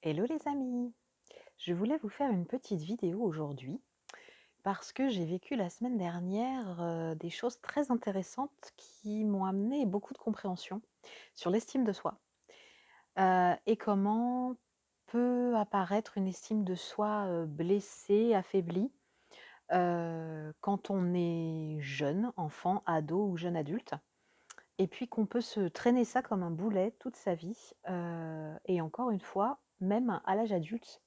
Hello les amis! Je voulais vous faire une petite vidéo aujourd'hui parce que j'ai vécu la semaine dernière des choses très intéressantes qui m'ont amené beaucoup de compréhension sur l'estime de soi et comment peut apparaître une estime de soi blessée, affaiblie quand on est jeune, enfant, ado ou jeune adulte, et puis qu'on peut se traîner ça comme un boulet toute sa vie et encore une fois, même à l'âge adulte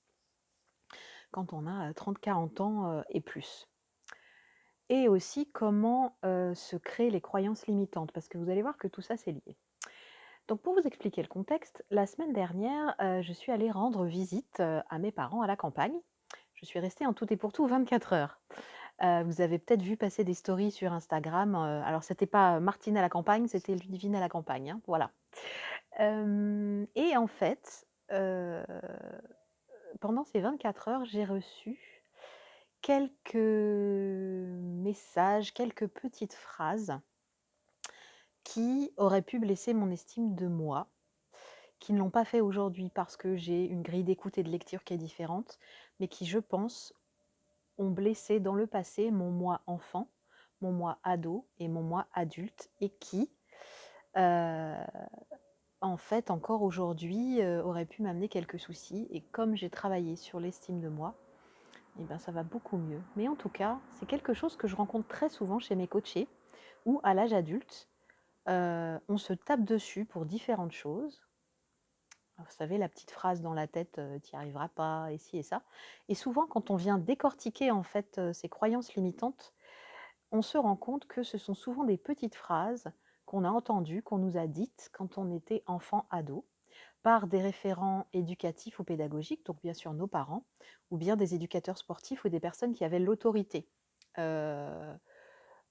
quand on a 30-40 ans et plus. Et aussi comment se créent les croyances limitantes, parce que vous allez voir que tout ça c'est lié. Donc pour vous expliquer le contexte, la semaine dernière, je suis allée rendre visite à mes parents à la campagne. Je suis restée en tout et pour tout 24 heures. Vous avez peut-être vu passer des stories sur Instagram. Alors c'était pas Martine à la campagne, c'était Ludivine à la campagne, hein, voilà. Et en fait, pendant ces 24 heures, j'ai reçu quelques messages, quelques petites phrases qui auraient pu blesser mon estime de moi, qui ne l'ont pas fait aujourd'hui parce que j'ai une grille d'écoute et de lecture qui est différente, mais qui, je pense, ont blessé dans le passé mon moi enfant, mon moi ado et mon moi adulte, et qui, euh, en fait, encore aujourd'hui, auraient pu m'amener quelques soucis. Et comme j'ai travaillé sur l'estime de moi, eh ben, ça va beaucoup mieux. Mais en tout cas, c'est quelque chose que je rencontre très souvent chez mes coachés, où à l'âge adulte, on se tape dessus pour différentes choses. Alors, vous savez, la petite phrase dans la tête, «Tu n'y arriveras pas» et ci et ça. Et souvent, quand on vient décortiquer en fait, ces croyances limitantes, on se rend compte que ce sont souvent des petites phrases qu'on a entendues, qu'on nous a dites quand on était enfant, ado, par des référents éducatifs ou pédagogiques, donc bien sûr nos parents, ou bien des éducateurs sportifs ou des personnes qui avaient l'autorité, heu,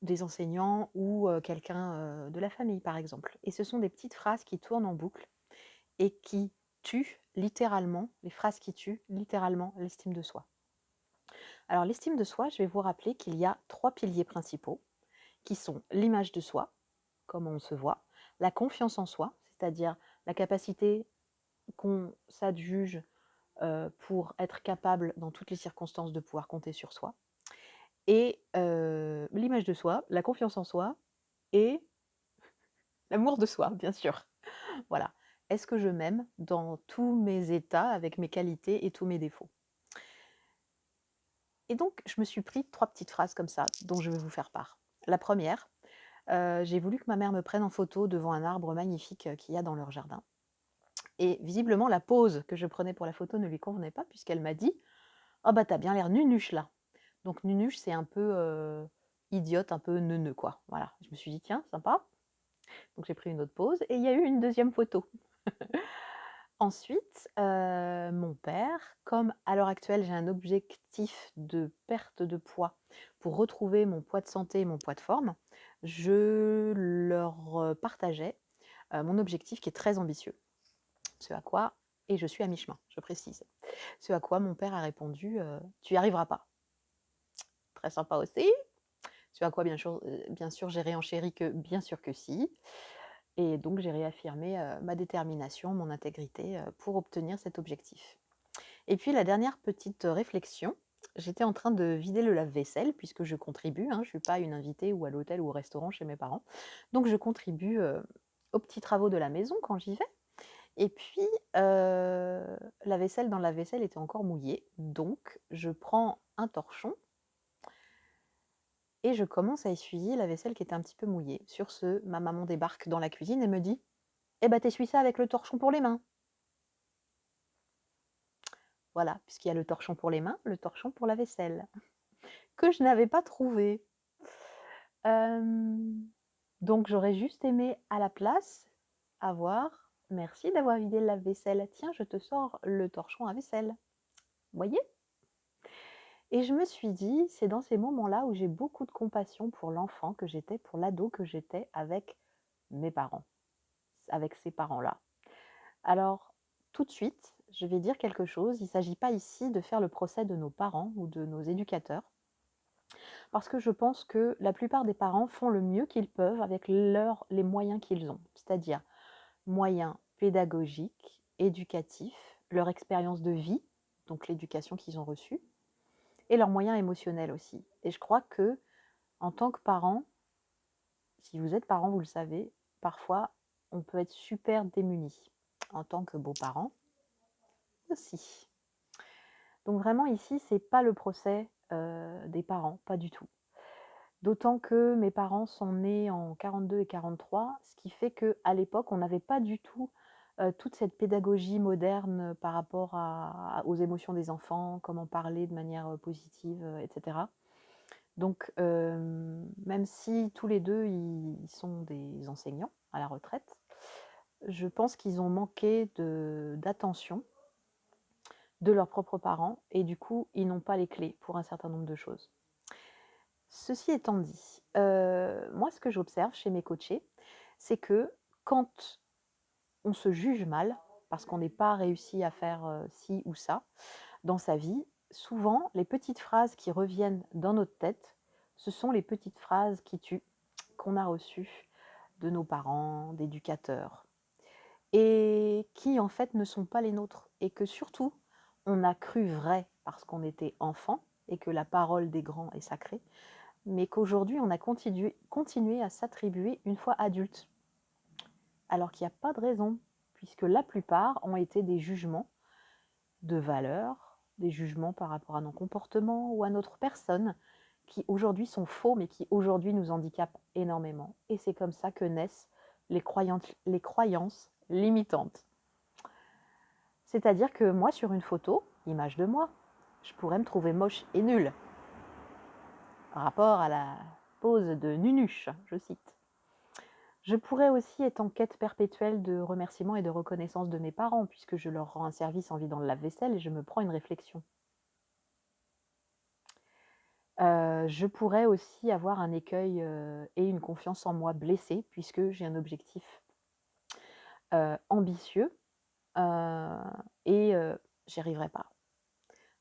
des enseignants ou quelqu'un, de la famille, par exemple. Et ce sont des petites phrases qui tournent en boucle et qui tuent littéralement, les phrases qui tuent littéralement l'estime de soi. Alors l'estime de soi, je vais vous rappeler qu'il y a 3 piliers principaux, qui sont l'image de soi, comment on se voit, la confiance en soi, c'est-à-dire la capacité qu'on s'adjuge pour être capable dans toutes les circonstances de pouvoir compter sur soi, et l'image de soi, la confiance en soi et l'amour de soi, bien sûr. Voilà. Est-ce que je m'aime dans tous mes états, avec mes qualités et tous mes défauts? Et donc, je me suis pris 3 petites phrases comme ça, dont je vais vous faire part. La première, j'ai voulu que ma mère me prenne en photo devant un arbre magnifique, qu'il y a dans leur jardin, et visiblement la pose que je prenais pour la photo ne lui convenait pas puisqu'elle m'a dit: «Oh bah, tu as bien l'air nunuche là». Donc nunuche, c'est un peu, idiote, un peu neuneu quoi, voilà. Je me suis dit: «Tiens, sympa». Donc j'ai pris une autre pose et il y a eu une deuxième photo. Ensuite, mon père, comme à l'heure actuelle, j'ai un objectif de perte de poids pour retrouver mon poids de santé et mon poids de forme, je leur, partageais, mon objectif qui est très ambitieux. Ce à quoi, et je suis à mi-chemin, je précise. Ce à quoi mon père a répondu, «Tu y arriveras pas». Très sympa aussi. Ce à quoi bien sûr j'ai réenchéri que bien sûr que si, et donc j'ai réaffirmé, ma détermination, mon intégrité, pour obtenir cet objectif. Et puis la dernière petite réflexion, j'étais en train de vider le lave-vaisselle puisque je contribue, hein, je ne suis pas une invitée ou à l'hôtel ou au restaurant chez mes parents. Donc je contribue, aux petits travaux de la maison quand j'y vais, et puis, la vaisselle dans le lave-vaisselle était encore mouillée, donc je prends un torchon et je commence à essuyer la vaisselle qui était un petit peu mouillée. Sur ce, ma maman débarque dans la cuisine et me dit: «Eh ben, tu ça avec le torchon pour les mains». Voilà, puisqu'il y a le torchon pour les mains, le torchon pour la vaisselle, que je n'avais pas trouvé. Hem, donc j'aurais juste aimé à la place avoir: «Merci d'avoir vidé le lave-vaisselle. Tiens, je te sors le torchon à vaisselle». Voyez? Et je me suis dit, c'est dans ces moments-là où j'ai beaucoup de compassion pour l'enfant que j'étais, pour l'ado que j'étais avec mes parents, avec ces parents-là. Alors, tout de suite, je vais dire quelque chose, il ne s'agit pas ici de faire le procès de nos parents ou de nos éducateurs, parce que je pense que la plupart des parents font le mieux qu'ils peuvent avec les moyens qu'ils ont, c'est-à-dire moyens pédagogiques, éducatifs, leur expérience de vie, donc l'éducation qu'ils ont reçue, et leurs moyens émotionnels aussi. Et je crois que en tant que parent, si vous êtes parent, vous le savez, parfois on peut être super démuni. En tant que beaux-parents aussi. Donc vraiment ici, c'est pas le procès des parents, pas du tout. D'autant que mes parents sont nés en 42 et 43, ce qui fait qu'à l'époque, on n'avait pas du tout toute cette pédagogie moderne par rapport aux émotions des enfants, comment parler de manière positive, etc. Donc, même si tous les deux, ils sont des enseignants à la retraite, je pense qu'ils ont manqué d'attention de leurs propres parents et du coup, ils n'ont pas les clés pour un certain nombre de choses. Ceci étant dit, moi, ce que j'observe chez mes coachés, c'est que quand on se juge mal, parce qu'on n'est pas réussi à faire ci ou ça dans sa vie, souvent, les petites phrases qui reviennent dans notre tête, ce sont les petites phrases qui tuent, qu'on a reçues de nos parents, d'éducateurs, et qui en fait ne sont pas les nôtres, et que surtout, on a cru vrai parce qu'on était enfant, et que la parole des grands est sacrée, mais qu'aujourd'hui, on a continué à s'attribuer une fois adulte, alors qu'il n'y a pas de raison, puisque la plupart ont été des jugements de valeur, des jugements par rapport à nos comportements ou à notre personne, qui aujourd'hui sont faux, mais qui aujourd'hui nous handicapent énormément. Et c'est comme ça que naissent les croyances limitantes. C'est-à-dire que moi, sur une photo, image de moi, je pourrais me trouver moche et nulle, par rapport à la pose de Nunuche, je cite. Je pourrais aussi être en quête perpétuelle de remerciement et de reconnaissance de mes parents, puisque je leur rends un service en vidant le lave-vaisselle et je me prends une réflexion. Je pourrais aussi avoir un écueil et une confiance en moi blessée, puisque j'ai un objectif ambitieux et j'y arriverai pas.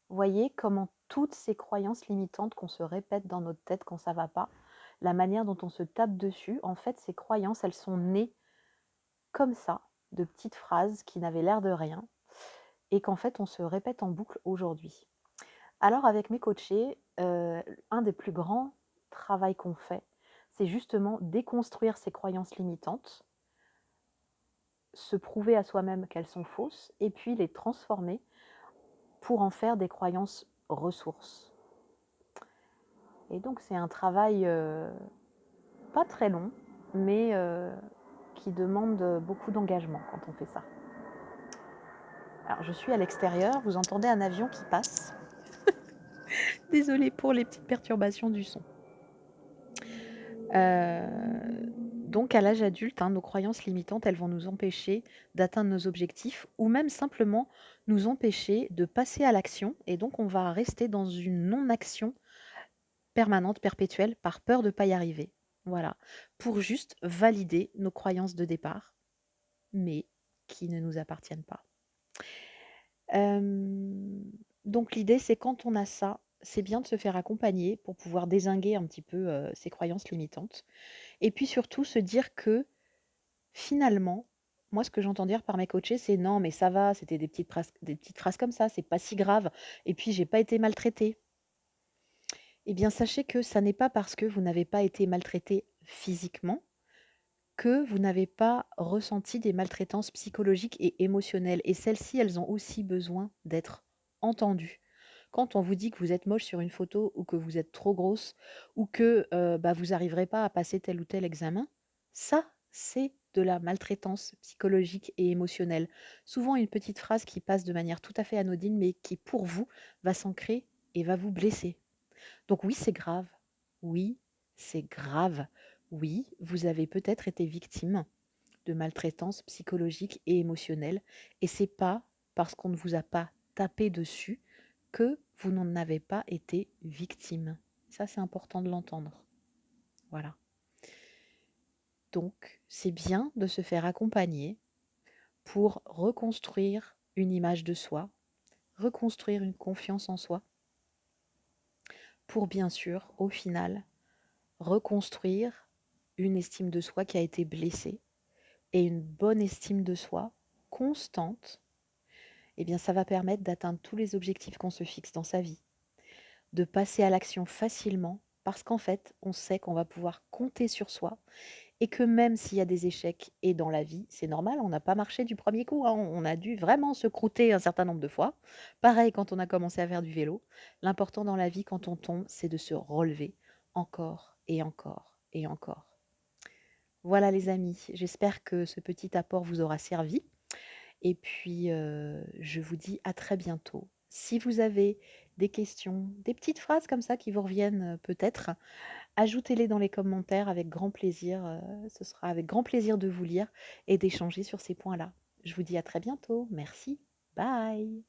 Voyez comment toutes ces croyances limitantes qu'on se répète dans notre tête quand ça va pas, la manière dont on se tape dessus, en fait, ces croyances, elles sont nées comme ça, de petites phrases qui n'avaient l'air de rien et qu'en fait, on se répète en boucle aujourd'hui. Alors, avec mes coachés, un des plus grands travaux qu'on fait, c'est justement déconstruire ces croyances limitantes, se prouver à soi-même qu'elles sont fausses et puis les transformer pour en faire des croyances ressources. Et donc, c'est un travail pas très long, mais qui demande beaucoup d'engagement quand on fait ça. Alors, je suis à l'extérieur, vous entendez un avion qui passe. Désolée pour les petites perturbations du son. Donc à l'âge adulte, nos croyances limitantes, elles vont nous empêcher d'atteindre nos objectifs ou même simplement nous empêcher de passer à l'action et donc on va rester dans une non-action permanente, perpétuelle, par peur de ne pas y arriver. Voilà, pour juste valider nos croyances de départ, mais qui ne nous appartiennent pas. Donc l'idée, c'est quand on a ça, c'est bien de se faire accompagner pour pouvoir dézinguer un petit peu ces croyances limitantes. Et puis surtout se dire que finalement, moi ce que j'entends dire par mes coachés, c'est non, mais ça va, c'était des petites phrases comme ça, c'est pas si grave. Et puis j'ai pas été maltraitée. Eh bien, sachez que ça n'est pas parce que vous n'avez pas été maltraité physiquement que vous n'avez pas ressenti des maltraitances psychologiques et émotionnelles. Et celles-ci, elles ont aussi besoin d'être entendues. Quand on vous dit que vous êtes moche sur une photo ou que vous êtes trop grosse ou que vous n'arriverez pas à passer tel ou tel examen, ça, c'est de la maltraitance psychologique et émotionnelle. Souvent une petite phrase qui passe de manière tout à fait anodine, mais qui pour vous va s'ancrer et va vous blesser. Donc oui, c'est grave. Oui, c'est grave. Oui, vous avez peut-être été victime de maltraitance psychologique et émotionnelle et c'est pas parce qu'on ne vous a pas tapé dessus que vous n'en avez pas été victime. Ça, c'est important de l'entendre. Voilà. Donc, c'est bien de se faire accompagner pour reconstruire une image de soi, reconstruire une confiance en soi, pour bien sûr, au final, reconstruire une estime de soi qui a été blessée et une bonne estime de soi constante eh bien ça va permettre d'atteindre tous les objectifs qu'on se fixe dans sa vie, de passer à l'action facilement parce qu'en fait, on sait qu'on va pouvoir compter sur soi et que même s'il y a des échecs et dans la vie, c'est normal, on n'a pas marché du premier coup, hein, on a dû vraiment se croûter un certain nombre de fois. Pareil quand on a commencé à faire du vélo. L'important dans la vie quand on tombe, c'est de se relever encore et encore et encore. Voilà les amis, j'espère que ce petit apport vous aura servi et puis, je vous dis à très bientôt. Si vous avez des questions, des petites phrases comme ça qui vous reviennent, peut-être, ajoutez-les dans les commentaires avec grand plaisir, ce sera avec grand plaisir de vous lire et d'échanger sur ces points-là. Je vous dis à très bientôt. Merci. Bye.